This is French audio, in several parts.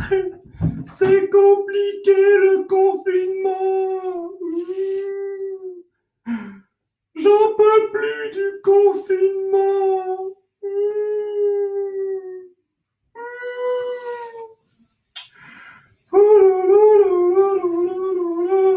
C'est compliqué le confinement. J'en peux plus du confinement. Oh là là là là là là là.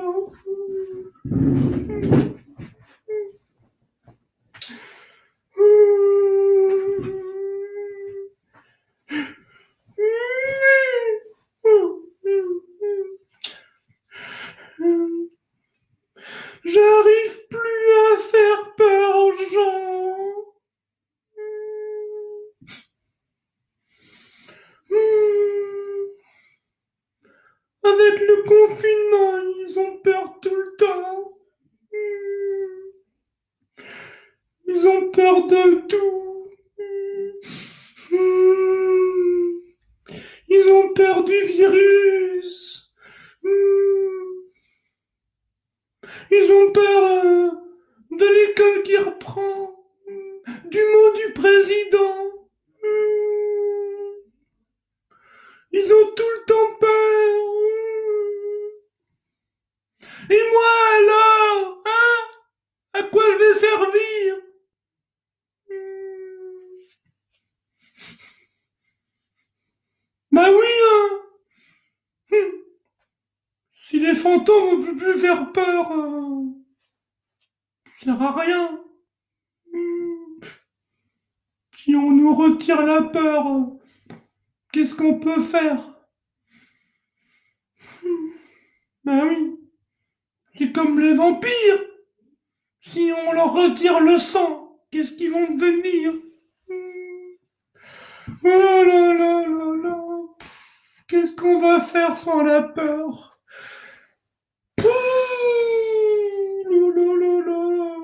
J'arrive plus à faire peur aux gens. Avec le confinement, ils ont peur tout le temps. Ils ont peur de tout. Ils ont peur du virus. Ils ont peur de l'école qui reprend. Du mot du président. Ils ont tout le temps peur. Et moi alors, hein? À quoi je vais servir? Bah oui, hein. Si les fantômes ne peuvent plus faire peur, ça sert à rien. Si on nous retire la peur, qu'est-ce qu'on peut faire? Bah oui, c'est comme les vampires. Si on leur retire le sang, qu'est-ce qu'ils vont devenir? Oh là là là là. Qu'est-ce qu'on va faire sans la peur? Pouh, là là là là.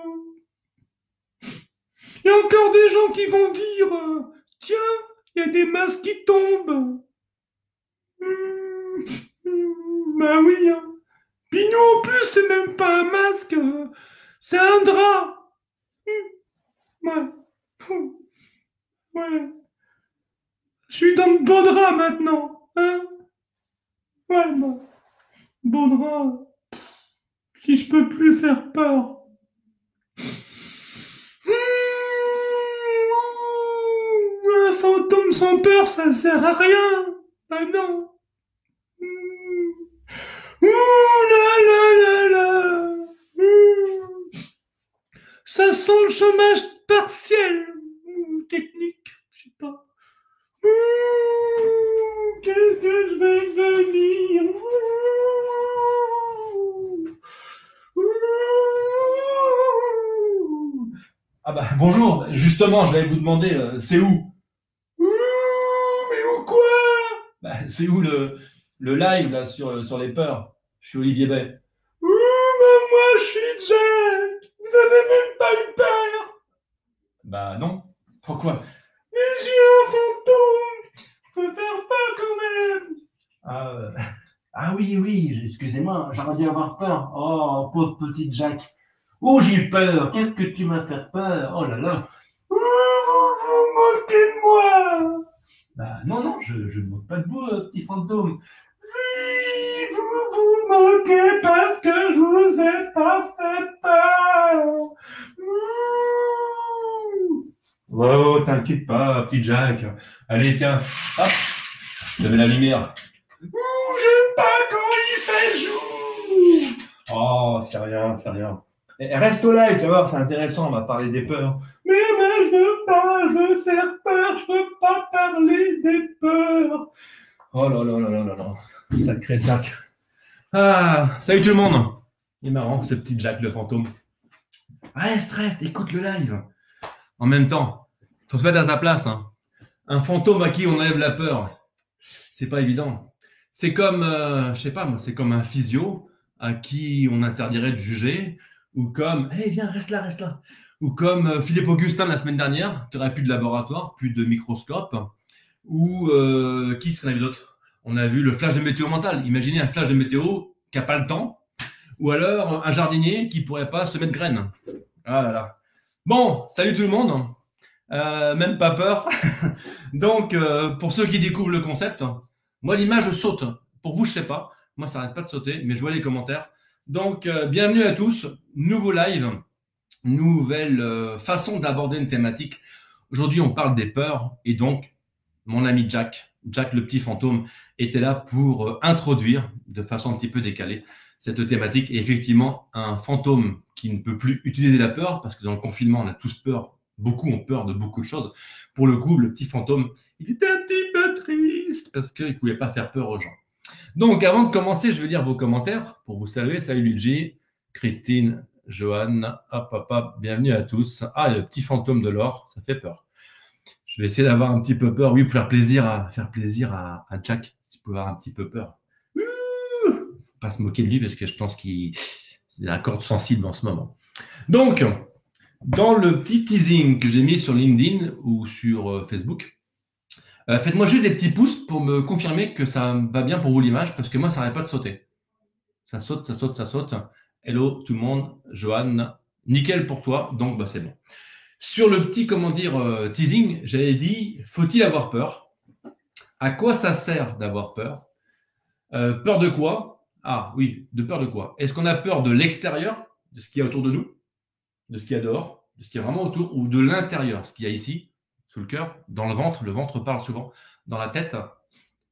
Il y a encore des gens qui vont dire tiens, il y a des masques qui tombent. Bah oui, hein. Puis nous en plus, c'est même pas un masque, c'est un drap. Ouais. Ouais. Je suis dans le beau drap maintenant, hein? Ouais, bah, beau drap. Si je peux plus faire peur. Un fantôme sans peur, ça sert à rien. Ah non. Ouh là là là là. Ça sent le chômage partiel. Technique, je sais pas. Qu'est-ce que je vais devenir? Ah bah bonjour, justement, je vais vous demander, c'est où? Mais où quoi? Bah, c'est où le live là sur les peurs? Je suis Olivier Bay. Mais moi je suis Jack. Vous avez même pas eu peur. Bah non. Pourquoi? Mais j'ai un fantôme. Je peux faire peur quand même. Ah oui, oui, excusez-moi, j'aurais dû avoir peur. Oh, pauvre petit Jack. Oh, j'ai eu peur. Qu'est-ce que tu m'as fait peur? Oh là là. Vous vous moquez de moi. Bah non, non, je ne moque pas de vous, petit fantôme. Si vous vous moquez parce que je vous ai pas fait peur. Oh, t'inquiète pas, petit Jack. Allez, tiens, hop, je te mets la lumière. J'aime pas quand il fait jour. Oh, c'est rien, c'est rien. Et reste au live, tu vas voir, c'est intéressant, on va parler des peurs. Mais je veux pas, je veux faire peur, je veux pas parler des peurs. Oh là là là là là là. Sacré Jack. Ah, salut tout le monde. Il est marrant, ce petit Jack le fantôme. Reste, écoute le live. En même temps, faut se mettre à sa place. Hein. Un fantôme à qui on enlève la peur, c'est pas évident. C'est comme, je sais pas moi, c'est comme un physio à qui on interdirait de juger, ou comme, hey, viens, reste là. Ou comme Philippe Augustin la semaine dernière, qui n'aurait plus de laboratoire, plus de microscope, ou qui est-ce qu'on a vu d'autre? On a vu le flash de météo mental. Imaginez un flash de météo qui n'a pas le temps, ou alors un jardinier qui pourrait pas se mettre graine. Ah là là. Bon, salut tout le monde. Même pas peur. Donc, pour ceux qui découvrent le concept, Moi, l'image saute. Pour vous, je ne sais pas. Moi, ça n'arrête pas de sauter, mais je vois les commentaires. Donc, bienvenue à tous. Nouveau live, nouvelle façon d'aborder une thématique. Aujourd'hui, on parle des peurs et donc, mon ami Jack le petit fantôme, était là pour introduire de façon un petit peu décalée cette thématique. Et effectivement, un fantôme qui ne peut plus utiliser la peur, parce que dans le confinement, on a tous peur, beaucoup ont peur de beaucoup de choses. Pour le coup, le petit fantôme, il était un petit peu triste parce qu'il ne pouvait pas faire peur aux gens. Donc, avant de commencer, je vais lire vos commentaires pour vous saluer. Salut Luigi, Christine, Johan, hop, bienvenue à tous. Ah, le petit fantôme de l'or, ça fait peur. Je vais essayer d'avoir un petit peu peur, oui, pour faire plaisir à Jack, s'il peut avoir un petit peu peur. Pas se moquer de lui parce que je pense qu'il a la corde sensible en ce moment. Donc, dans le petit teasing que j'ai mis sur LinkedIn ou sur Facebook, faites-moi juste des petits pouces pour me confirmer que ça va bien pour vous l'image, parce que moi, ça n'arrête pas de sauter. Ça saute, ça saute, ça saute. Hello tout le monde, Johan, nickel pour toi, donc bah, c'est bon. Sur le petit, teasing, j'avais dit, faut-il avoir peur? À quoi ça sert d'avoir peur? Peur de quoi? Ah oui, de peur de quoi? Est-ce qu'on a peur de l'extérieur, de ce qu'il y a autour de nous, de ce qu'il y a dehors, de ce qu'il y a vraiment autour, ou de l'intérieur, ce qu'il y a ici, sous le cœur, dans le ventre parle souvent, dans la tête?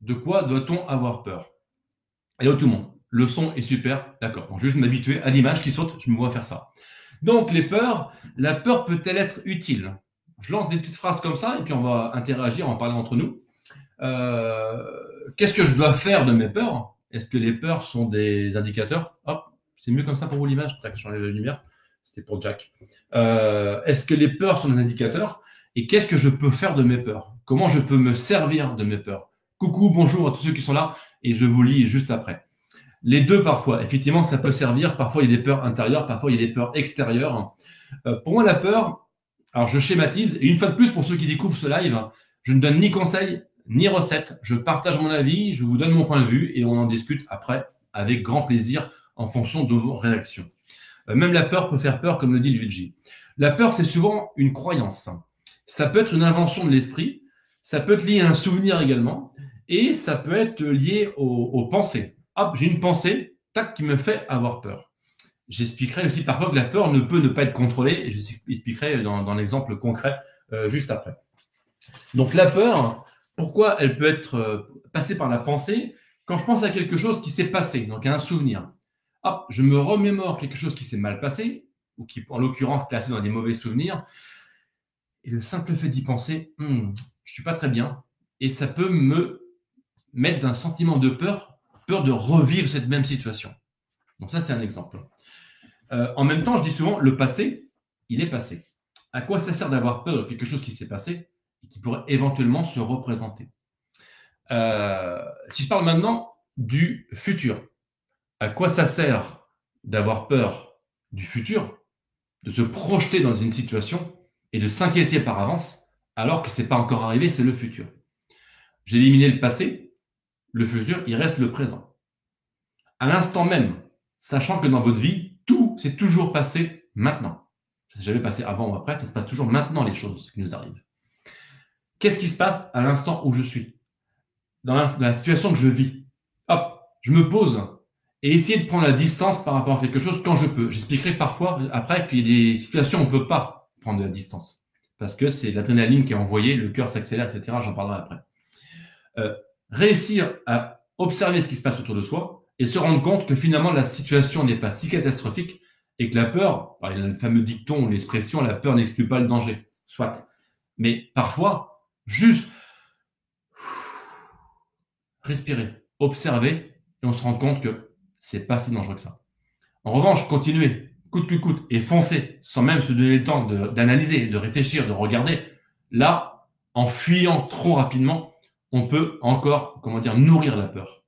De quoi doit-on avoir peur? Hello tout le monde, le son est super, d'accord, donc je vais juste m'habituer à l'image qui saute, je me vois faire ça. Donc, les peurs, la peur peut-elle être utile? Je lance des petites phrases comme ça et puis on va interagir en parlant entre nous. Qu'est-ce que je dois faire de mes peurs? Est-ce que les peurs sont des indicateurs? Hop, c'est mieux comme ça pour vous l'image. Tac, j'enlève la lumière. C'était pour Jack. Est-ce que les peurs sont des indicateurs? Et qu'est-ce que je peux faire de mes peurs? Comment je peux me servir de mes peurs? Coucou, bonjour à tous ceux qui sont là et je vous lis juste après. Les deux parfois, effectivement, ça peut servir. Parfois, il y a des peurs intérieures, parfois, il y a des peurs extérieures. Pour moi, la peur, alors je schématise, et une fois de plus, pour ceux qui découvrent ce live, je ne donne ni conseils, ni recettes. Je partage mon avis, je vous donne mon point de vue et on en discute après avec grand plaisir en fonction de vos réactions. Même la peur peut faire peur, comme le dit Luigi. La peur, c'est souvent une croyance. Ça peut être une invention de l'esprit, ça peut être lié à un souvenir également, et ça peut être lié aux pensées. Hop, j'ai une pensée, tac, qui me fait avoir peur. J'expliquerai aussi parfois que la peur ne peut ne pas être contrôlée, et j'expliquerai dans l'exemple concret juste après. Donc la peur, pourquoi elle peut être passée par la pensée? Quand je pense à quelque chose qui s'est passé, donc à un souvenir, hop, je me remémore quelque chose qui s'est mal passé, ou qui, en l'occurrence, est classé dans des mauvais souvenirs, et le simple fait d'y penser, je ne suis pas très bien, et ça peut me mettre d'un sentiment de peur de revivre cette même situation. Donc ça, c'est un exemple. En même temps, je dis souvent, le passé, il est passé. À quoi ça sert d'avoir peur de quelque chose qui s'est passé et qui pourrait éventuellement se représenter? Si je parle maintenant du futur, à quoi ça sert d'avoir peur du futur, de se projeter dans une situation et de s'inquiéter par avance alors que ce n'est pas encore arrivé, c'est le futur? J'ai éliminé le passé. Le futur, il reste le présent. À l'instant même, sachant que dans votre vie, tout s'est toujours passé maintenant. Ça s'est jamais passé avant ou après, ça se passe toujours maintenant les choses qui nous arrivent. Qu'est-ce qui se passe à l'instant où je suis? Dans la situation que je vis. Hop, je me pose et essayer de prendre la distance par rapport à quelque chose quand je peux. J'expliquerai parfois après qu'il y a des situations où on ne peut pas prendre de la distance. Parce que c'est l'adrénaline qui est envoyée, le cœur s'accélère, etc. J'en parlerai après. Réussir à observer ce qui se passe autour de soi et se rendre compte que finalement la situation n'est pas si catastrophique et que la peur, il y a le fameux dicton ou l'expression, la peur n'exclut pas le danger, soit. Mais parfois, juste respirer, observer et on se rend compte que c'est pas si dangereux que ça. En revanche, continuer, coûte que coûte, et foncer sans même se donner le temps d'analyser, de réfléchir, de regarder, là, en fuyant trop rapidement, on peut encore, nourrir la peur.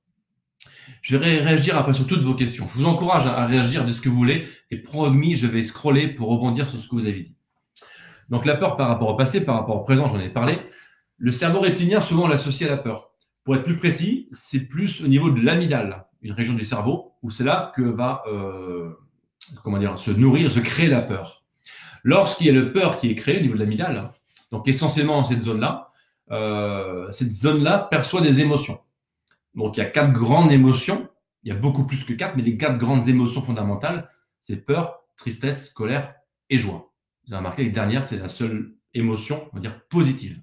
Je vais réagir après sur toutes vos questions. Je vous encourage à réagir de ce que vous voulez et promis, je vais scroller pour rebondir sur ce que vous avez dit. Donc la peur par rapport au passé, par rapport au présent, j'en ai parlé. Le cerveau reptilien, souvent, on l'associe à la peur. Pour être plus précis, c'est plus au niveau de l'amygdale, une région du cerveau, où c'est là que va se nourrir, se créer la peur. Lorsqu'il y a le peur qui est créé au niveau de l'amygdale, donc essentiellement dans cette zone-là perçoit des émotions. Donc, il y a 4 grandes émotions. Il y a beaucoup plus que 4, mais les 4 grandes émotions fondamentales, c'est peur, tristesse, colère et joie. Vous avez remarqué que la dernière, c'est la seule émotion, on va dire, positive.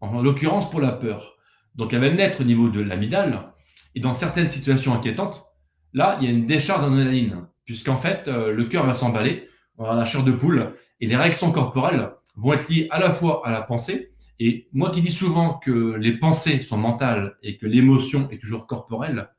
En l'occurrence, pour la peur. Donc, elle va naître au niveau de l'amygdale. Et dans certaines situations inquiétantes, là, il y a une décharge d'adrénaline, puisqu'en fait, le cœur va s'emballer, on va avoir la chair de poule, et les réactions corporelles vont être liées à la fois à la pensée. Et moi qui dis souvent que les pensées sont mentales et que l'émotion est toujours corporelle,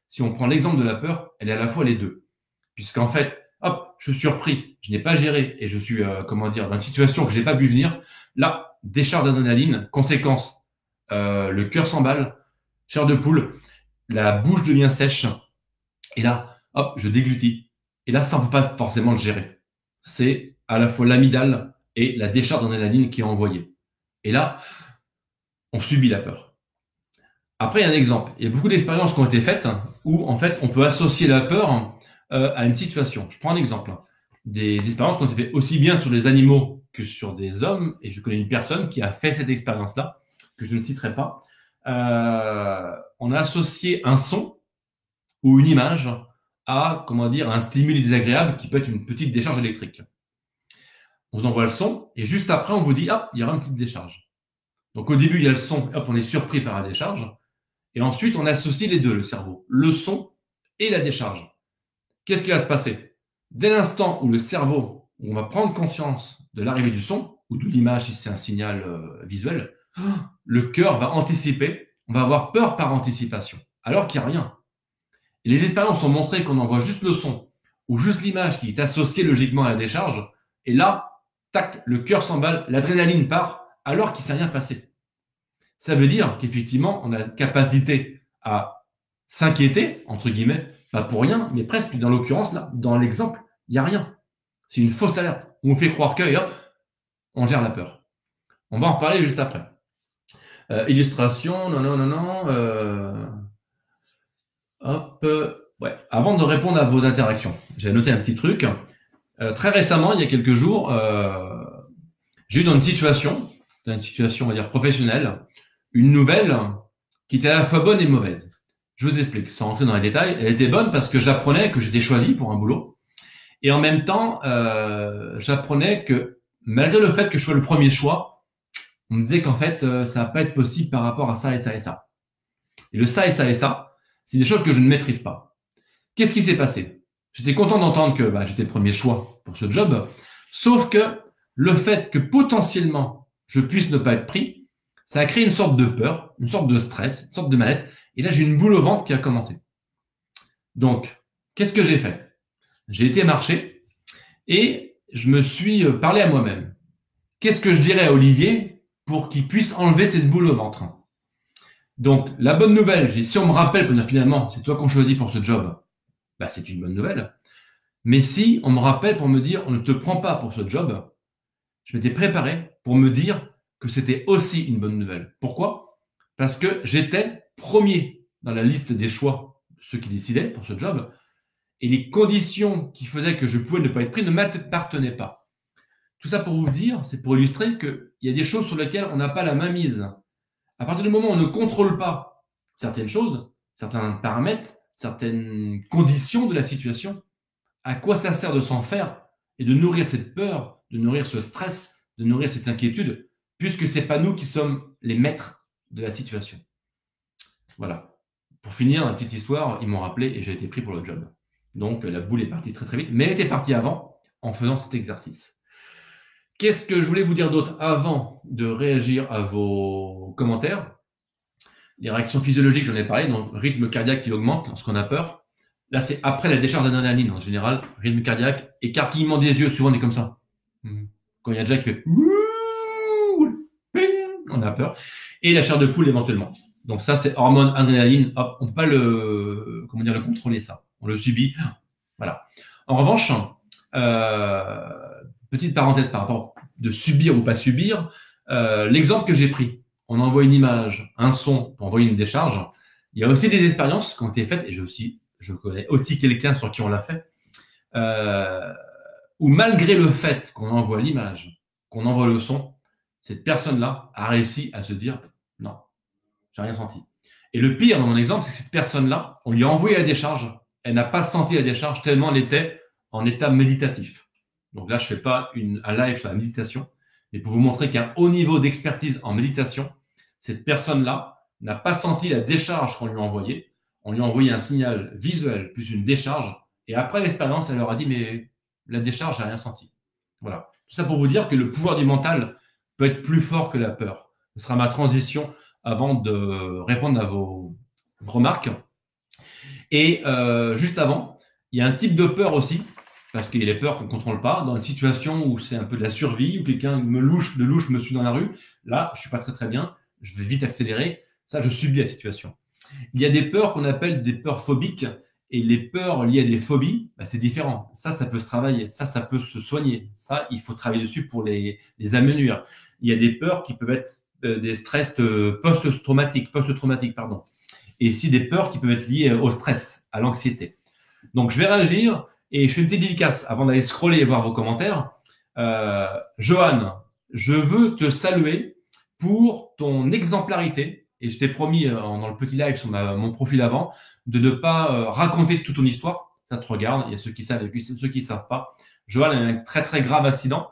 si on prend l'exemple de la peur, elle est à la fois les deux. Puisqu'en fait, hop, je suis surpris, je n'ai pas géré et je suis, dans une situation que je n'ai pas vu venir. Là, décharge d'adrénaline, conséquence, le cœur s'emballe, chair de poule, la bouche devient sèche. Et là, hop, je déglutis. Et là, ça, on ne peut pas forcément le gérer. C'est à la fois l'amygdale et la décharge d'adrénaline qui est envoyée. Et là, on subit la peur. Après, il y a un exemple. Il y a beaucoup d'expériences qui ont été faites où, en fait, on peut associer la peur à une situation. Je prends un exemple. Des expériences qui ont été faites aussi bien sur les animaux que sur des hommes. Et je connais une personne qui a fait cette expérience-là, que je ne citerai pas. On a associé un son ou une image à, un stimuli désagréable qui peut être une petite décharge électrique. On vous envoie le son et juste après, on vous dit, ah, il y aura une petite décharge. Donc au début, il y a le son, hop, on est surpris par la décharge. Et ensuite, on associe les deux, le cerveau, le son et la décharge. Qu'est-ce qui va se passer? Dès l'instant où le cerveau, où on va prendre conscience de l'arrivée du son, ou de l'image si c'est un signal visuel, le cœur va anticiper, on va avoir peur par anticipation, alors qu'il n'y a rien. Et les expériences ont montré qu'on envoie juste le son, ou juste l'image qui est associée logiquement à la décharge, et là, tac, le cœur s'emballe, l'adrénaline part, alors qu'il ne s'est rien passé. Ça veut dire qu'effectivement, on a la capacité à s'inquiéter, entre guillemets, pas pour rien, mais presque dans l'occurrence, là, dans l'exemple, il n'y a rien. C'est une fausse alerte. On fait croire que, et hop, on gère la peur. On va en reparler juste après. Illustration, ouais. Avant de répondre à vos interactions, j'ai noté un petit truc. Très récemment, il y a quelques jours, j'ai eu dans une situation, on va dire professionnelle, une nouvelle qui était à la fois bonne et mauvaise. Je vous explique, sans rentrer dans les détails. Elle était bonne parce que j'apprenais que j'étais choisi pour un boulot. Et en même temps, j'apprenais que malgré le fait que je sois le premier choix, on me disait qu'en fait, ça va pas être possible par rapport à ça et ça et ça. Et le ça et ça et ça, c'est des choses que je ne maîtrise pas. Qu'est-ce qui s'est passé? J'étais content d'entendre que j'étais le premier choix pour ce job, sauf que le fait que potentiellement je puisse ne pas être pris, ça a créé une sorte de peur, une sorte de stress, une sorte de mal-être. Et là, j'ai une boule au ventre qui a commencé. Donc, qu'est-ce que j'ai fait? J'ai été marcher et je me suis parlé à moi-même. Qu'est-ce que je dirais à Olivier pour qu'il puisse enlever cette boule au ventre? Donc, la bonne nouvelle, si on me rappelle que finalement, c'est toi qu'on choisit pour ce job, c'est une bonne nouvelle. Mais si on me rappelle pour me dire, on ne te prend pas pour ce job, je m'étais préparé pour me dire que c'était aussi une bonne nouvelle. Pourquoi? Parce que j'étais premier dans la liste des choix de ceux qui décidaient pour ce job, et les conditions qui faisaient que je pouvais ne pas être pris ne m'appartenaient pas. Tout ça pour vous dire, c'est pour illustrer qu'il y a des choses sur lesquelles on n'a pas la main mise. À partir du moment où on ne contrôle pas certaines choses, certains paramètres, certaines conditions de la situation, à quoi ça sert de s'en faire et de nourrir cette peur, de nourrir ce stress, de nourrir cette inquiétude, puisque ce n'est pas nous qui sommes les maîtres de la situation. Voilà. Pour finir, la petite histoire, ils m'ont rappelé et j'ai été pris pour le job. Donc, la boule est partie très très vite, mais elle était partie avant, en faisant cet exercice. Qu'est-ce que je voulais vous dire d'autre avant de réagir à vos commentaires? Les réactions physiologiques, j'en ai parlé, donc rythme cardiaque qui augmente lorsqu'on a peur. Là, c'est après la décharge d'adrénaline, en général, rythme cardiaque, écarquillement des yeux, souvent on est comme ça. Quand il y a Jack qui fait on a peur. Et la chair de poule éventuellement. Donc ça, c'est hormone adrénaline. Hop, on ne peut pas le contrôler ça. On le subit. Voilà. En revanche, petite parenthèse par rapport de subir ou pas subir, l'exemple que j'ai pris, on envoie une image, un son pour envoyer une décharge. Il y a aussi des expériences qui ont été faites, et je connais aussi quelqu'un sur qui on l'a fait, où malgré le fait qu'on envoie l'image, qu'on envoie le son, cette personne-là a réussi à se dire non, j'ai rien senti. Et le pire dans mon exemple, c'est que cette personne-là, on lui a envoyé la décharge. Elle n'a pas senti la décharge tellement elle était en état méditatif. Donc là, je ne fais pas un live sur la méditation, mais pour vous montrer qu'un haut niveau d'expertise en méditation, cette personne-là n'a pas senti la décharge qu'on lui a envoyée. On lui a envoyé un signal visuel plus une décharge. Et après l'expérience, elle leur a dit, mais la décharge, j'ai rien senti. Voilà. Tout ça pour vous dire que le pouvoir du mental peut être plus fort que la peur. Ce sera ma transition avant de répondre à vos remarques. Et juste avant, il y a un type de peur aussi, parce qu'il y a les peurs qu'on ne contrôle pas. Dans une situation où c'est un peu de la survie, où quelqu'un me louche me suit dans la rue, là, je ne suis pas très bien, je vais vite accélérer. Ça, je subis la situation. Il y a des peurs qu'on appelle des peurs phobiques, et les peurs liées à des phobies, bah, c'est différent. Ça peut se travailler, ça peut se soigner. Ça, il faut travailler dessus pour les amenuire. Il y a des peurs qui peuvent être des stress post-traumatiques, pardon. Et aussi des peurs qui peuvent être liées au stress, à l'anxiété. Donc, je vais réagir et je fais une petite dédicace avant d'aller scroller et voir vos commentaires. Johan, je veux te saluer pour ton exemplarité. Et je t'ai promis dans le petit live sur mon profil avant de ne pas raconter toute ton histoire. Ça te regarde, il y a ceux qui savent et puis ceux qui ne savent pas. Johan a eu un très très grave accident.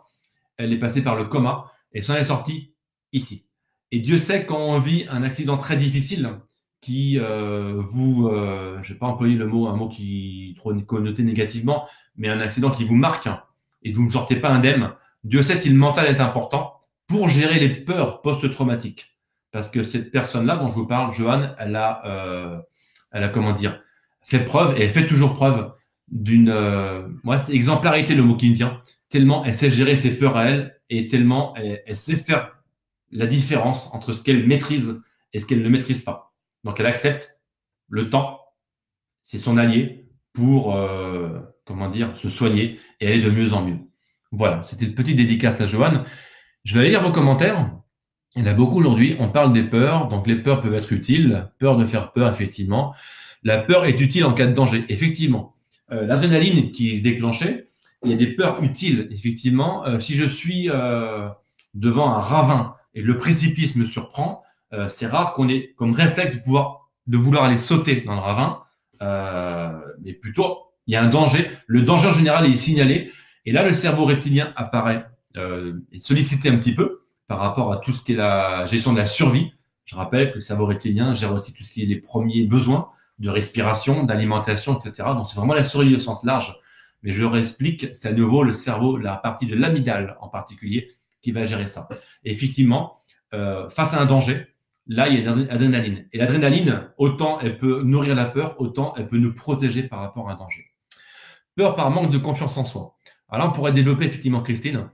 Elle est passée par le coma et s'en est sortie ici. Et Dieu sait quand on vit un accident très difficile qui je ne vais pas employer un mot qui est trop connoté négativement, mais un accident qui vous marque et vous ne sortez pas indemne. Dieu sait si le mental est important pour gérer les peurs post-traumatiques. Parce que cette personne-là dont je vous parle, Johan, elle a comment dire, fait preuve, et elle fait toujours preuve d'une, moi c'est exemplarité le mot qui me vient, tellement elle sait gérer ses peurs à elle, et tellement elle sait faire la différence entre ce qu'elle maîtrise et ce qu'elle ne maîtrise pas. Donc elle accepte le temps, c'est son allié pour, comment dire, se soigner et aller de mieux en mieux. Voilà, c'était une petite dédicace à Johan. Je vais aller lire vos commentaires. Il y en a beaucoup aujourd'hui. On parle des peurs. Donc, les peurs peuvent être utiles. Peur de faire peur, effectivement. La peur est utile en cas de danger. Effectivement. L'adrénaline qui est déclenchée, il y a des peurs utiles. Effectivement, si je suis devant un ravin et le précipice me surprend, c'est rare qu'on ait comme réflexe de vouloir aller sauter dans le ravin. Mais plutôt, il y a un danger. Le danger en général est signalé. Et là, le cerveau reptilien apparaît et sollicité un petit peu par rapport à tout ce qui est la gestion de la survie. Je rappelle que le cerveau reptilien gère aussi tout ce qui est les premiers besoins de respiration, d'alimentation, etc. Donc, c'est vraiment la survie au sens large. Mais je leur explique, c'est à nouveau le cerveau, la partie de l'amygdale en particulier, qui va gérer ça. Et effectivement, face à un danger, là, il y a une adrénaline. Et l'adrénaline, autant elle peut nourrir la peur, autant elle peut nous protéger par rapport à un danger. Peur par manque de confiance en soi. Alors là, on pourrait développer effectivement, Christine.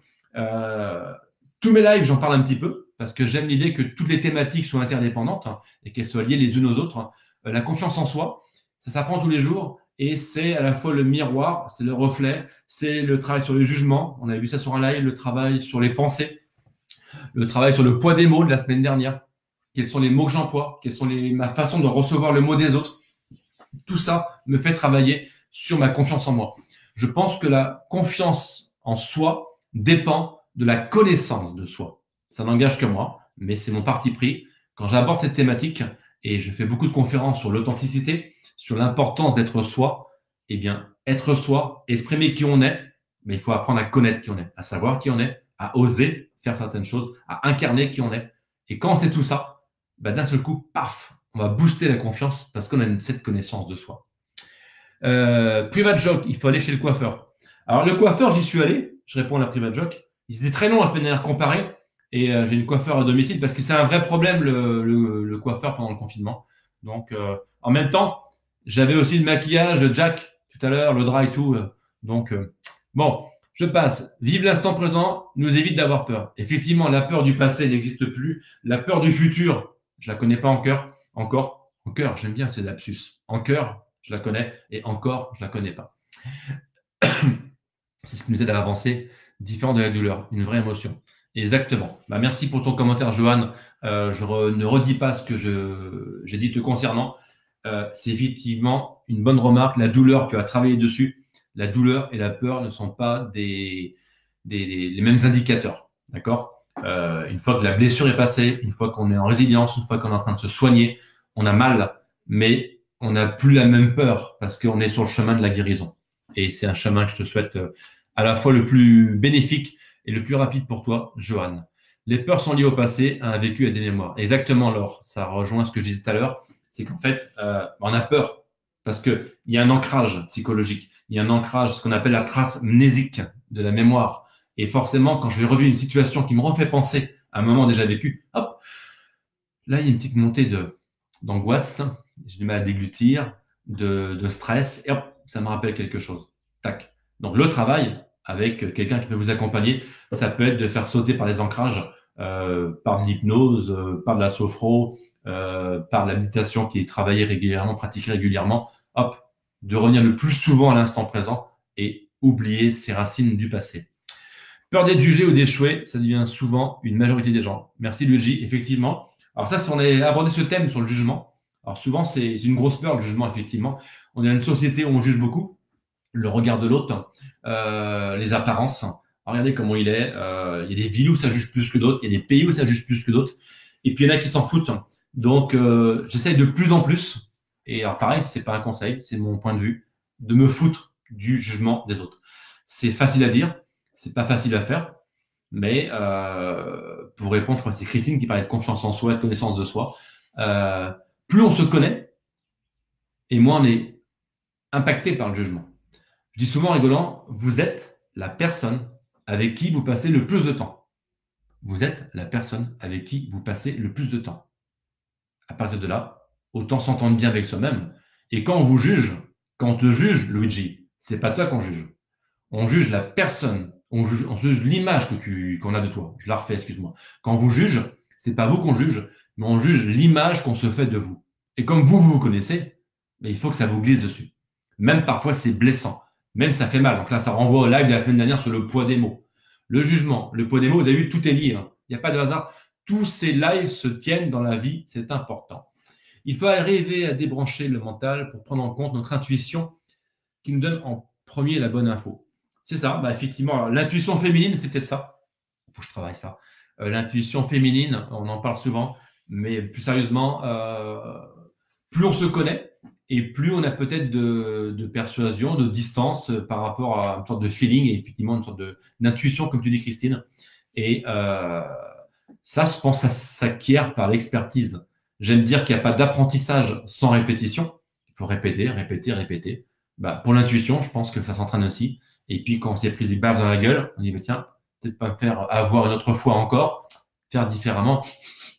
Tous mes lives, j'en parle un petit peu parce que j'aime l'idée que toutes les thématiques soient interdépendantes et qu'elles soient liées les unes aux autres. La confiance en soi, ça s'apprend tous les jours et c'est à la fois le miroir, c'est le reflet, c'est le travail sur le jugement. On a vu ça sur un live, le travail sur les pensées, le travail sur le poids des mots de la semaine dernière. Quels sont les mots que j'emploie? Quelles sont ma façon de recevoir le mot des autres? Tout ça me fait travailler sur ma confiance en moi. Je pense que la confiance en soi dépend de la connaissance de soi. Ça n'engage que moi, mais c'est mon parti pris. Quand j'aborde cette thématique, et je fais beaucoup de conférences sur l'authenticité, sur l'importance d'être soi, eh bien, être soi, exprimer qui on est, mais il faut apprendre à connaître qui on est, à savoir qui on est, à oser faire certaines choses, à incarner qui on est. Et quand on sait tout ça, bah, d'un seul coup, paf, on va booster la confiance parce qu'on a cette connaissance de soi. Private joke, il faut aller chez le coiffeur. Alors, le coiffeur, j'y suis allé, je réponds à la private joke. Ils étaient très longs la semaine dernière comparé et j'ai une coiffeur à domicile parce que c'est un vrai problème le coiffeur pendant le confinement. Donc, en même temps, j'avais aussi le maquillage de Jack tout à l'heure, le drap et tout. Bon, je passe. Vive l'instant présent nous évite d'avoir peur. Effectivement, la peur du passé n'existe plus. La peur du futur, je la connais pas encore. En cœur, j'aime bien ces lapsus. En cœur, je la connais et encore, je la connais pas. C'est ce qui nous aide à avancer, différent de la douleur, une vraie émotion. Exactement. Bah, merci pour ton commentaire, Johan. Ne redis pas ce que j'ai dit te concernant. C'est effectivement une bonne remarque. La douleur, tu as travaillé dessus. La douleur et la peur ne sont pas les mêmes indicateurs. D'accord? Une fois que la blessure est passée, une fois qu'on est en résilience, une fois qu'on est en train de se soigner, on a mal, mais on n'a plus la même peur parce qu'on est sur le chemin de la guérison. Et c'est un chemin que je te souhaite à la fois le plus bénéfique et le plus rapide pour toi, Johan. Les peurs sont liées au passé, à un vécu et à des mémoires. Exactement, Laure. Ça rejoint ce que je disais tout à l'heure. C'est qu'en fait, on a peur parce qu'il y a un ancrage psychologique. Il y a un ancrage, ce qu'on appelle la trace mnésique de la mémoire. Et forcément, quand je vais revivre une situation qui me refait penser à un moment déjà vécu, hop, là, il y a une petite montée d'angoisse, j'ai du mal à déglutir, de stress, et hop, ça me rappelle quelque chose. Tac. Donc, le travail avec quelqu'un qui peut vous accompagner, ça peut être de faire sauter par les ancrages, par de l'hypnose, par de la sophro, par la méditation qui est travaillée régulièrement, pratiquée régulièrement, hop, de revenir le plus souvent à l'instant présent et oublier ces racines du passé. Peur d'être jugé ou d'échouer, ça devient souvent une majorité des gens. Merci Luigi, effectivement. Alors ça, si on a abordé ce thème sur le jugement, alors souvent c'est une grosse peur, le jugement, effectivement. On est dans une société où on juge beaucoup, le regard de l'autre, les apparences. Alors, regardez comment il est. Il y a des villes où ça juge plus que d'autres, il y a des pays où ça juge plus que d'autres. Et puis il y en a qui s'en foutent. Donc j'essaye de plus en plus, et alors pareil, c'est pas un conseil, c'est mon point de vue, de me foutre du jugement des autres. C'est facile à dire, c'est pas facile à faire, mais pour répondre, je crois que c'est Christine qui parlait de confiance en soi, de connaissance de soi. Plus on se connaît, et moins on est impacté par le jugement. Je dis souvent en rigolant, vous êtes la personne avec qui vous passez le plus de temps. Vous êtes la personne avec qui vous passez le plus de temps. À partir de là, autant s'entendre bien avec soi-même. Et quand on vous juge, quand on te juge, Luigi, c'est pas toi qu'on juge. On juge la personne, on juge l'image qu'on a de toi. Je la refais, excuse-moi. Quand on vous juge, c'est pas vous qu'on juge, mais on juge l'image qu'on se fait de vous. Et comme vous connaissez, mais il faut que ça vous glisse dessus. Même parfois, c'est blessant. Même ça fait mal. Donc là, ça renvoie au live de la semaine dernière sur le poids des mots. Le jugement, le poids des mots, vous avez vu, tout est lié. Hein. Il n'y a pas de hasard. Tous ces lives se tiennent dans la vie, c'est important. Il faut arriver à débrancher le mental pour prendre en compte notre intuition qui nous donne en premier la bonne info. C'est ça, bah effectivement, l'intuition féminine, c'est peut-être ça. Il faut que je travaille ça. L'intuition féminine, on en parle souvent, mais plus sérieusement, plus on se connaît et plus on a peut-être de persuasion, de distance par rapport à une sorte de feeling et effectivement une sorte d'intuition, comme tu dis, Christine. Et ça, je pense, ça s'acquiert par l'expertise. J'aime dire qu'il n'y a pas d'apprentissage sans répétition. Il faut répéter, répéter, répéter. Bah, pour l'intuition, je pense que ça s'entraîne aussi. Et puis, quand on s'est pris des baffes dans la gueule, on dit, bah, tiens, peut-être pas me faire avoir une autre fois encore, faire différemment,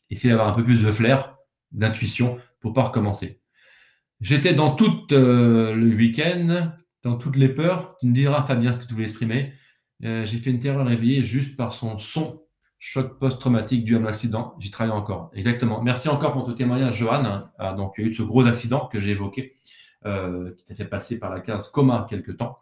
essayer d'avoir un peu plus de flair, d'intuition pour pas recommencer. J'étais dans tout le week-end, dans toutes les peurs. Tu me diras, Fabien, ce que tu voulais exprimer. J'ai fait une terreur réveillée juste par son son. Choc post-traumatique dû à mon accident. J'y travaille encore. Exactement. Merci encore pour ton témoignage, Johan. Donc, il y a eu ce gros accident que j'ai évoqué, qui t'a fait passer par la case coma quelque temps.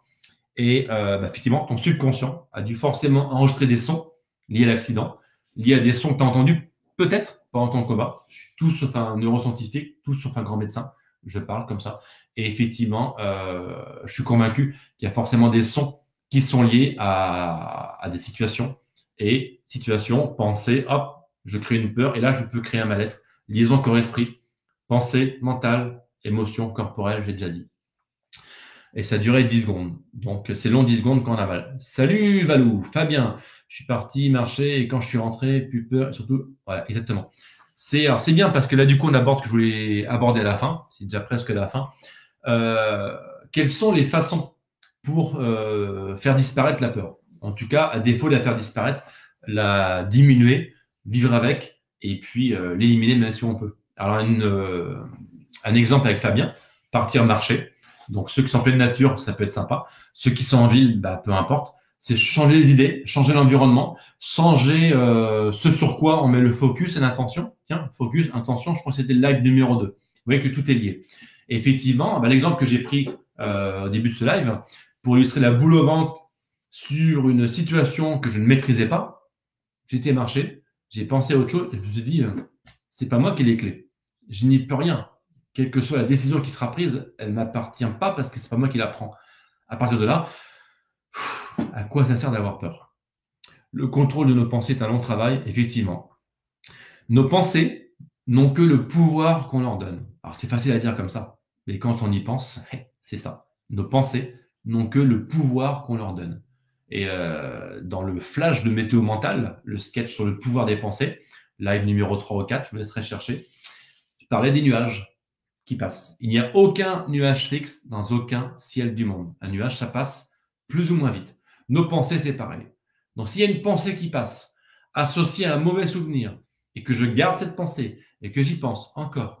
Et effectivement, ton subconscient a dû forcément enregistrer des sons liés à l'accident, liés à des sons que tu as entendus, peut-être pendant ton coma. Je suis tout sauf un neuroscientifique, tout sauf un grand médecin. Je parle comme ça. Et effectivement, je suis convaincu qu'il y a forcément des sons qui sont liés à des situations. Et situation, pensée, hop, je crée une peur et là, je peux créer un mal-être. Liaison corps-esprit, pensée, mentale, émotion, corporelle, j'ai déjà dit. Et ça a duré 10 secondes. Donc, c'est long 10 secondes quand on avale. Salut Valou, Fabien, je suis parti marcher et quand je suis rentré, plus peur, surtout, voilà, exactement. C'est bien parce que là, du coup, on aborde ce que je voulais aborder à la fin. C'est déjà presque la fin. Quelles sont les façons pour faire disparaître la peur? En tout cas, à défaut de la faire disparaître, la diminuer, vivre avec, et puis l'éliminer même si on peut. Alors, un exemple avec Fabien, partir marcher. Donc, ceux qui sont en pleine nature, ça peut être sympa. Ceux qui sont en ville, bah, peu importe. C'est changer les idées, changer l'environnement, changer ce sur quoi on met le focus et l'intention. Tiens, focus, intention, je crois que c'était le live numéro 2. Vous voyez que tout est lié. Et effectivement, bah, l'exemple que j'ai pris au début de ce live, pour illustrer la boule au ventre, sur une situation que je ne maîtrisais pas, j'étais marché, j'ai pensé à autre chose et je me suis dit, c'est pas moi qui ai les clés. Je n'y peux rien. Quelle que soit la décision qui sera prise, elle ne m'appartient pas parce que c'est pas moi qui la prends. À partir de là, à quoi ça sert d'avoir peur? Le contrôle de nos pensées est un long travail, effectivement. Nos pensées n'ont que le pouvoir qu'on leur donne. Alors, c'est facile à dire comme ça, mais quand on y pense, c'est ça. Nos pensées n'ont que le pouvoir qu'on leur donne. Et dans le flash de Météo Mental, le sketch sur le pouvoir des pensées, live numéro 3 ou 4, je vous laisserai chercher, je parlais des nuages qui passent. Il n'y a aucun nuage fixe dans aucun ciel du monde. Un nuage, ça passe plus ou moins vite. Nos pensées, c'est pareil. Donc, s'il y a une pensée qui passe, associée à un mauvais souvenir, et que je garde cette pensée, et que j'y pense encore,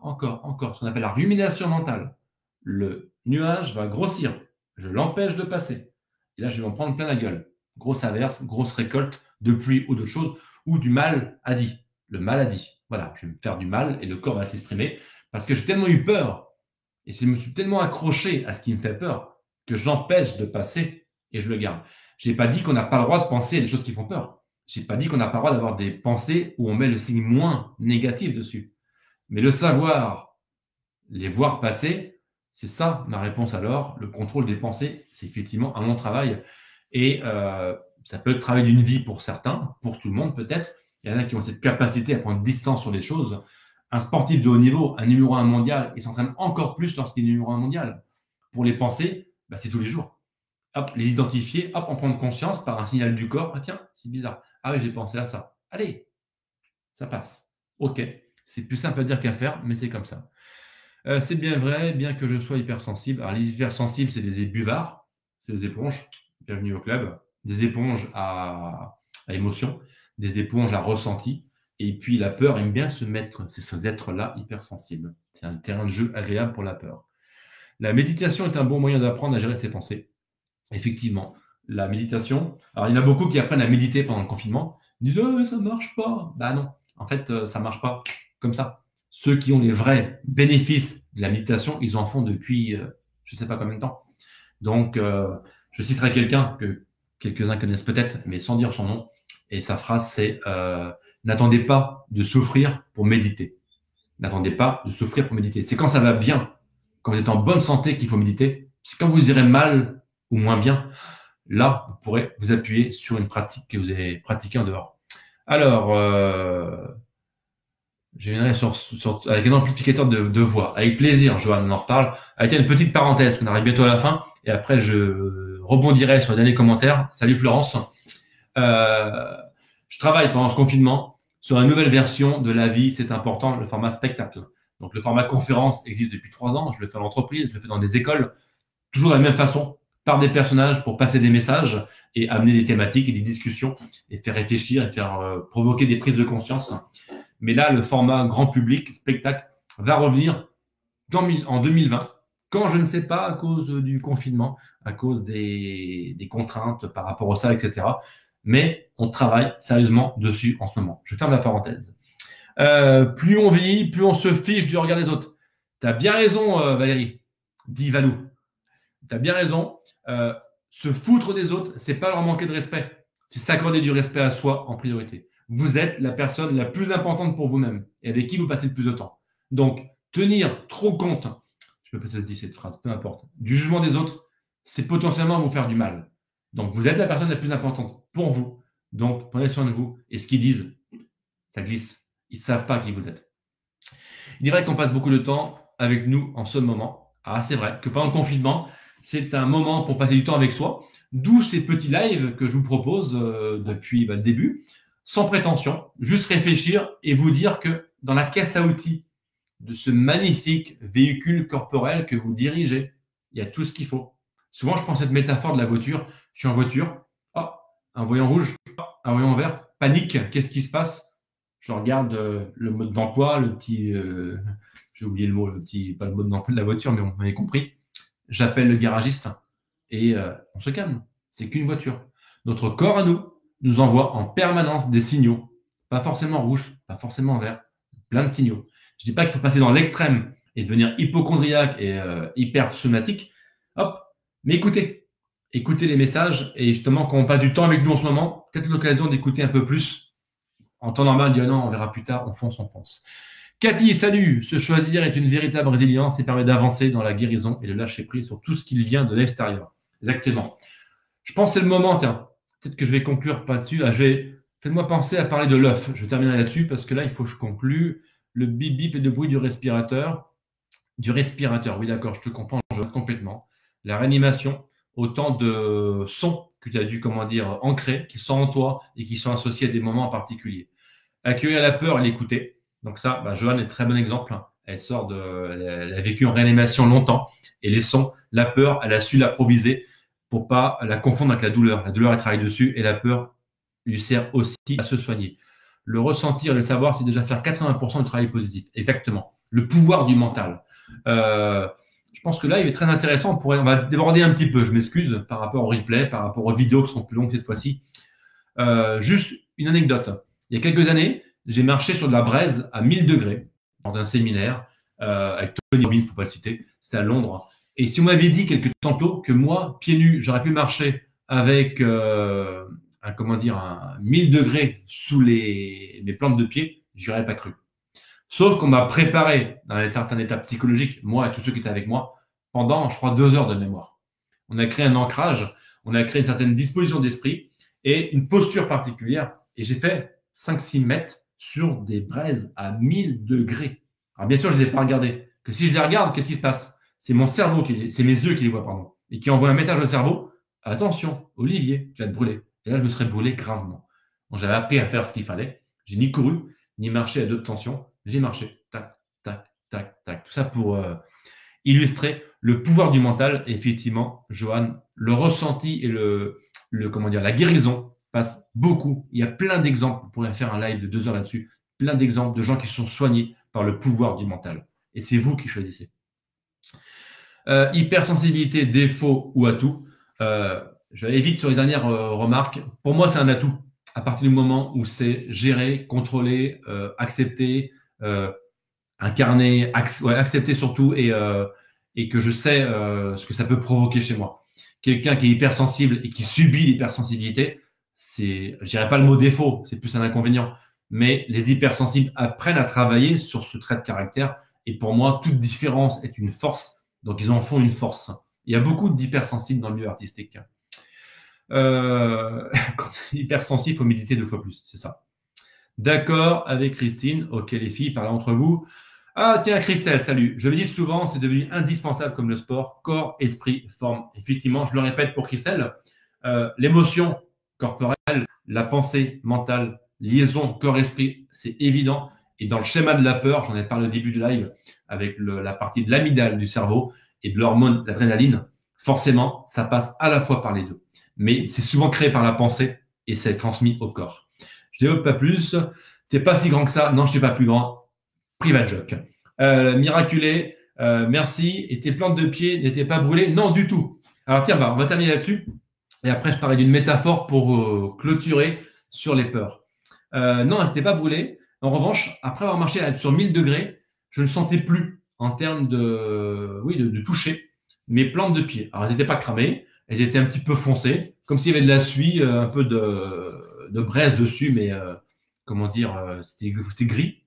ce qu'on appelle la rumination mentale, le nuage va grossir. Je l'empêche de passer. Et là, je vais m'en prendre plein la gueule. Grosse averse, grosse récolte de pluie ou d'autre chose, ou du mal à dit. Le mal a dit. Voilà, je vais me faire du mal et le corps va s'exprimer parce que j'ai tellement eu peur et je me suis tellement accroché à ce qui me fait peur que j'empêche de passer et je le garde. Je n'ai pas dit qu'on n'a pas le droit de penser à des choses qui font peur. Je n'ai pas dit qu'on n'a pas le droit d'avoir des pensées où on met le signe moins négatif dessus. Mais le savoir, les voir passer, c'est ça ma réponse alors. Le contrôle des pensées, c'est effectivement un long travail. Et ça peut être le travail d'une vie pour certains, pour tout le monde peut-être. Il y en a qui ont cette capacité à prendre distance sur les choses. Un sportif de haut niveau, un numéro 1 mondial, il s'entraîne encore plus lorsqu'il est numéro 1 mondial. Pour les pensées, c'est tous les jours. Hop, les identifier, hop, en prendre conscience par un signal du corps. Ah tiens, c'est bizarre. Ah oui, j'ai pensé à ça. Allez, ça passe. Ok, c'est plus simple à dire qu'à faire, mais c'est comme ça. C'est bien vrai, bien que je sois hypersensible. Alors les hypersensibles, c'est des buvards, c'est des éponges. Bienvenue au club. Des éponges à émotions, des éponges à ressenti. Et puis la peur aime bien se mettre, c'est ces êtres-là hypersensibles. C'est un terrain de jeu agréable pour la peur. La méditation est un bon moyen d'apprendre à gérer ses pensées. Effectivement, la méditation. Alors il y en a beaucoup qui apprennent à méditer pendant le confinement. Ils disent oh, ça marche pas. Non, en fait ça marche pas comme ça. Ceux qui ont les vrais bénéfices de la méditation, ils en font depuis je ne sais pas combien de temps. Donc je citerai quelqu'un que quelques-uns connaissent peut-être, mais sans dire son nom. Et sa phrase, c'est n'attendez pas de souffrir pour méditer. N'attendez pas de souffrir pour méditer. C'est quand ça va bien, quand vous êtes en bonne santé qu'il faut méditer. C'est quand vous irez mal ou moins bien. Là, vous pourrez vous appuyer sur une pratique que vous avez pratiquée en dehors. Alors, je viendrai avec un amplificateur de voix. Avec plaisir, Johan, on en reparle. Avec une petite parenthèse, on arrive bientôt à la fin. Et après, je rebondirai sur les derniers commentaires. Salut Florence. Je travaille pendant ce confinement sur une nouvelle version de La vie, c'est important, le format spectacle. Donc, le format conférence existe depuis 3 ans. Je le fais en entreprise, je le fais dans des écoles, toujours de la même façon, par des personnages pour passer des messages et amener des thématiques et des discussions et faire réfléchir et faire provoquer des prises de conscience. Mais là, le format grand public, spectacle, va revenir en 2020, quand je ne sais pas, à cause du confinement, à cause des contraintes par rapport aux salles, etc. Mais on travaille sérieusement dessus en ce moment. Je ferme la parenthèse. Plus on vit, plus on se fiche du regard des autres. Tu as bien raison, Valérie, dit Valou. Tu as bien raison. Se foutre des autres, c'est pas leur manquer de respect. C'est s'accorder du respect à soi en priorité. Vous êtes la personne la plus importante pour vous-même et avec qui vous passez le plus de temps. Donc, tenir trop compte, je ne sais pas si ça se dit cette phrase, peu importe, du jugement des autres, c'est potentiellement vous faire du mal. Donc, vous êtes la personne la plus importante pour vous. Donc, prenez soin de vous. Et ce qu'ils disent, ça glisse. Ils ne savent pas qui vous êtes. Il est vrai qu'on passe beaucoup de temps avec nous en ce moment. Ah, c'est vrai que pendant le confinement, c'est un moment pour passer du temps avec soi. D'où ces petits lives que je vous propose depuis le début. Sans prétention, juste réfléchir et vous dire que dans la caisse à outils de ce magnifique véhicule corporel que vous dirigez, il y a tout ce qu'il faut. Souvent, je prends cette métaphore de la voiture. Je suis en voiture, un voyant rouge, un voyant vert, panique, qu'est-ce qui se passe? Je regarde le mode d'emploi, le petit, j'ai oublié le mot, pas le mode d'emploi de la voiture, mais on m'avait compris. J'appelle le garagiste et on se calme. C'est qu'une voiture. Notre corps à nous envoie en permanence des signaux, pas forcément rouges, pas forcément verts, plein de signaux. Je ne dis pas qu'il faut passer dans l'extrême et devenir hypochondriaque et hyper somatique. Hop, mais écoutez les messages et justement quand on passe du temps avec nous en ce moment, peut-être l'occasion d'écouter un peu plus. En temps normal, on dit non, on verra plus tard, on fonce. Cathy, salut. Se choisir est une véritable résilience et permet d'avancer dans la guérison et de lâcher prise sur tout ce qui vient de l'extérieur. Exactement. Je pense que c'est le moment, tiens. Peut-être que je vais conclure pas dessus. Faites-moi penser à parler de l'œuf. Je terminerai là-dessus parce que là, il faut que je conclue. le bip bip et le bruit du respirateur. Du respirateur, oui d'accord, je te comprends complètement. La réanimation, autant de sons que tu as dû, comment dire, ancrer, qui sont en toi et qui sont associés à des moments particuliers. Accueillir la peur et l'écouter. Donc ça, Joanne est un très bon exemple. Elle sort elle a vécu en réanimation longtemps et les sons, la peur, elle a su l'improviser pour pas la confondre avec la douleur. La douleur, elle travaille dessus et la peur lui sert aussi à se soigner. Le ressentir, le savoir, c'est déjà faire 80% du travail positif. Exactement. Le pouvoir du mental. Je pense que là, il est très intéressant. On va déborder un petit peu, je m'excuse, par rapport au replay, par rapport aux vidéos qui seront plus longues cette fois-ci. Juste une anecdote. Il y a quelques années, j'ai marché sur de la braise à 1000 degrés lors d'un séminaire avec Tony Robbins, pour pas le citer. C'était à Londres. Et si on m'avait dit quelques temps plus tôt que moi, pieds nus, j'aurais pu marcher avec un 1000 degrés sous mes plantes de pied, j'y aurais pas cru. Sauf qu'on m'a préparé dans un certain état psychologique, moi et tous ceux qui étaient avec moi, pendant, je crois, 2 heures de mémoire. On a créé un ancrage, on a créé une certaine disposition d'esprit et une posture particulière. Et j'ai fait 5-6 mètres sur des braises à 1000 degrés. Alors bien sûr, je ne les ai pas regardés. Que si je les regarde, qu'est-ce qui se passe? C'est mon cerveau, c'est mes yeux qui les voient, pardon. Et qui envoie un message au cerveau. Attention, Olivier, tu vas te brûler. Et là, je me serais brûlé gravement. Donc, j'avais appris à faire ce qu'il fallait. J'ai ni couru, ni marché à 2 tensions. J'ai marché. Tac, tac, tac, tac. Tout ça pour illustrer le pouvoir du mental. Et effectivement, Johan, le ressenti et la guérison passe beaucoup. Il y a plein d'exemples. On pourrait faire un live de 2 heures là-dessus. Plein d'exemples de gens qui se sont soignés par le pouvoir du mental. Et c'est vous qui choisissez. Hypersensibilité, défaut ou atout. Je vais vite sur les dernières remarques. Pour moi, c'est un atout. À partir du moment où c'est géré, contrôlé, accepté, incarné, accepté surtout, et que je sais ce que ça peut provoquer chez moi. Quelqu'un qui est hypersensible et qui subit l'hypersensibilité, je dirais pas le mot défaut, c'est plus un inconvénient. Mais les hypersensibles apprennent à travailler sur ce trait de caractère. Et pour moi, toute différence est une force. Donc, ils en font une force. Il y a beaucoup d'hypersensibles dans le milieu artistique. Quand hypersensible, il faut méditer 2 fois plus, c'est ça. D'accord avec Christine. Ok, les filles, parlez entre vous. Ah, tiens, Christelle, salut. Je le dis souvent, c'est devenu indispensable comme le sport, corps, esprit, forme. Effectivement, je le répète pour Christelle, l'émotion corporelle, la pensée mentale, liaison corps-esprit, c'est évident. Et dans le schéma de la peur, j'en ai parlé au début du live, avec la partie de l'amygdale du cerveau et de l'hormone, l'adrénaline, forcément, ça passe à la fois par les deux. Mais c'est souvent créé par la pensée et c'est transmis au corps. Je ne développe pas plus. Tu n'es pas si grand que ça. Non, je ne suis pas plus grand. Private joke. Miraculé, merci. Et tes plantes de pied n'étaient pas brûlées? Non, du tout. Alors tiens, on va terminer là-dessus. Et après, je parlais d'une métaphore pour clôturer sur les peurs. Non, elles n'étaient pas brûlées. En revanche, après avoir marché sur 1000 degrés, je ne sentais plus en termes de toucher mes plantes de pied. Alors, elles n'étaient pas cramées, elles étaient un petit peu foncées, comme s'il y avait de la suie, un peu de braise dessus, mais c'était gris,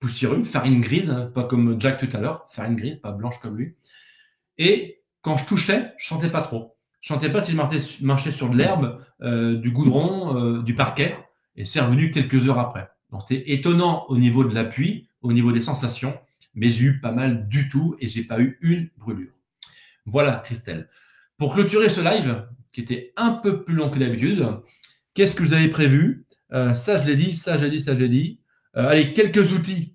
poussiéreux, une farine grise, hein, pas comme Jack tout à l'heure, farine grise, pas blanche comme lui. Et quand je touchais, je ne sentais pas trop. Je ne sentais pas si je marchais sur de l'herbe, du goudron, du parquet, et c'est revenu quelques heures après. Donc, c'était étonnant au niveau de l'appui, au niveau des sensations, mais j'ai eu pas mal du tout et j'ai pas eu une brûlure. Voilà, Christelle. Pour clôturer ce live, qui était un peu plus long que d'habitude, qu'est-ce que vous avez prévu? Ça, je l'ai dit, ça, je l'ai dit. Allez, quelques outils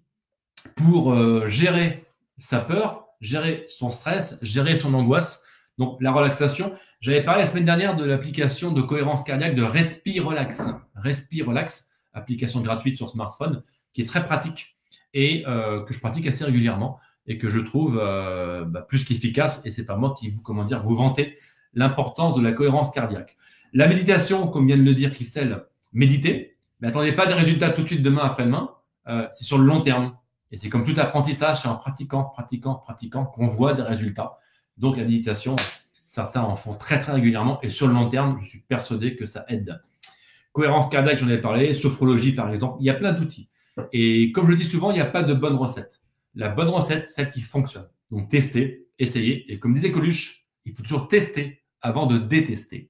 pour gérer sa peur, gérer son stress, gérer son angoisse. Donc, la relaxation. J'avais parlé la semaine dernière de l'application de cohérence cardiaque de Respirelax. Respirelax, application gratuite sur smartphone, qui est très pratique et que je pratique assez régulièrement et que je trouve plus qu'efficace. Et c'est pas moi qui vous vantez l'importance de la cohérence cardiaque. La méditation, comme vient de le dire Christelle, méditez, mais attendez pas des résultats tout de suite demain, après-demain. C'est sur le long terme. Et c'est comme tout apprentissage, c'est en pratiquant qu'on voit des résultats. Donc la méditation, certains en font très très régulièrement et sur le long terme, je suis persuadé que ça aide. Cohérence cardiaque, j'en ai parlé, sophrologie par exemple, il y a plein d'outils. Et comme je le dis souvent, il n'y a pas de bonne recette. La bonne recette, c'est celle qui fonctionne. Donc testez, essayez. Et comme disait Coluche, il faut toujours tester avant de détester.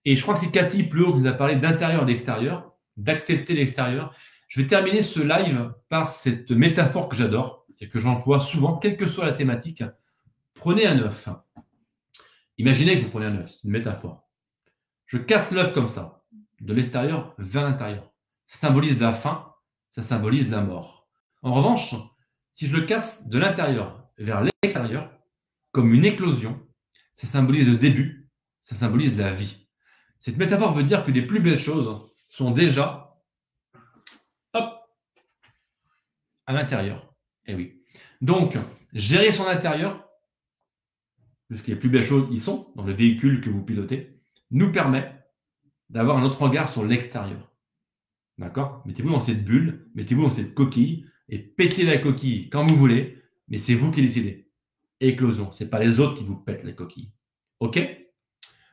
Et je crois que c'est Cathy plus haut qui nous a parlé d'intérieur et d'extérieur, d'accepter l'extérieur. Je vais terminer ce live par cette métaphore que j'adore et que j'emploie souvent, quelle que soit la thématique. Prenez un œuf. Imaginez que vous prenez un œuf, c'est une métaphore. Je casse l'œuf comme ça, de l'extérieur vers l'intérieur. Ça symbolise la faim, ça symbolise la mort. En revanche, si je le casse de l'intérieur vers l'extérieur, comme une éclosion, ça symbolise le début, ça symbolise la vie. Cette métaphore veut dire que les plus belles choses sont déjà, hop, à l'intérieur. Eh oui. Donc, gérer son intérieur, puisque les plus belles choses y sont, dans le véhicule que vous pilotez, nous permet d'avoir un autre regard sur l'extérieur. D'accord? Mettez-vous dans cette bulle, mettez-vous dans cette coquille, et pétez la coquille quand vous voulez, mais c'est vous qui décidez. Éclosion, ce n'est pas les autres qui vous pètent la coquille. OK?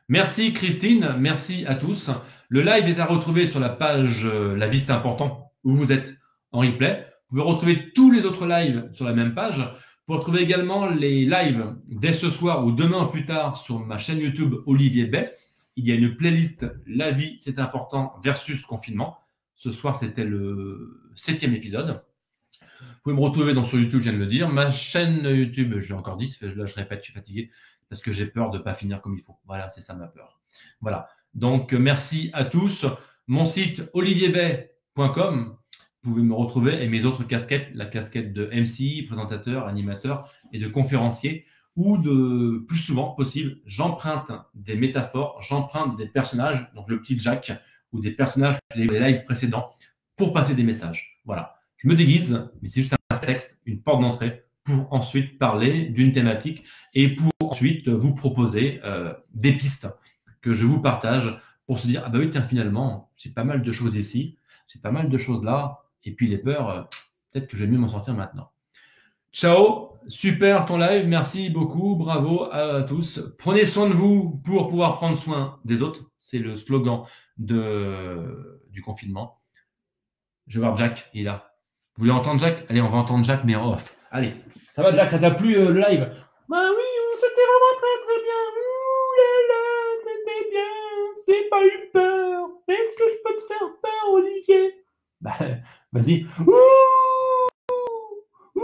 Merci Christine, merci à tous. Le live est à retrouver sur la page La vie c'est important, où vous êtes en replay. Vous pouvez retrouver tous les autres lives sur la même page. Vous pouvez retrouver également les lives dès ce soir ou demain ou plus tard sur ma chaîne YouTube Olivier Bay. Il y a une playlist La vie c'est important versus confinement. Ce soir, c'était le 7e épisode. Vous pouvez me retrouver donc sur YouTube, je viens de le dire. Ma chaîne YouTube, je l'ai encore dit, là je répète, je suis fatigué parce que j'ai peur de ne pas finir comme il faut. Voilà, c'est ça ma peur. Voilà. Donc, merci à tous. Mon site olivierbay.com. Vous pouvez me retrouver et mes autres casquettes, la casquette de MC, présentateur, animateur et de conférencier, ou de plus souvent possible, j'emprunte des métaphores, j'emprunte des personnages, donc le petit Jack, ou des personnages des lives précédents pour passer des messages. Voilà. Je me déguise, mais c'est juste un texte, une porte d'entrée pour ensuite parler d'une thématique et pour ensuite vous proposer des pistes que je vous partage pour se dire, ah bah oui, tiens, finalement, j'ai pas mal de choses ici, j'ai pas mal de choses là, et puis les peurs, peut-être que je vais mieux m'en sortir maintenant. Ciao, super ton live, merci beaucoup, bravo à tous. Prenez soin de vous pour pouvoir prendre soin des autres, c'est le slogan du confinement. Je vais voir Jack, il est là. Vous voulez entendre Jack? Allez, on va entendre Jack, mais en off. Allez, ça va Jack, ça t'a plu le live? Bah oui, c'était vraiment très très bien. Ouh là là, c'était bien. J'ai pas eu peur. Est-ce que je peux te faire peur, Olivier? Bah, vas-y. Ouh, ouh.